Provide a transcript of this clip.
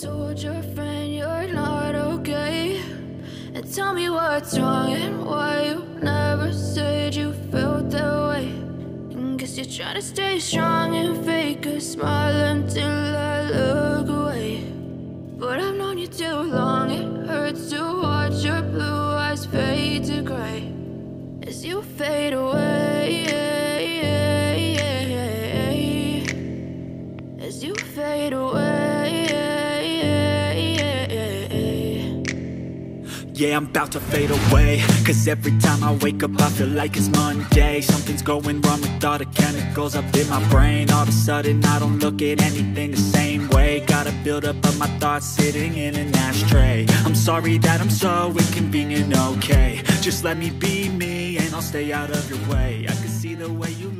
told your friend you're not okay? And tell me what's wrong and why you never said you felt that way. And guess you're trying to stay strong and fake a smile until I look away. But I've known you too long, it hurts to watch your blue eyes fade to gray as you fade away, as you fade away. Yeah, I'm about to fade away, cause every time I wake up I feel like it's Monday. Something's going wrong with all the chemicals up in my brain. All of a sudden I don't look at anything the same way. Got a buildup of my thoughts sitting in an ashtray. I'm sorry that I'm so inconvenient, okay? Just let me be me and I'll stay out of your way. I can see the way you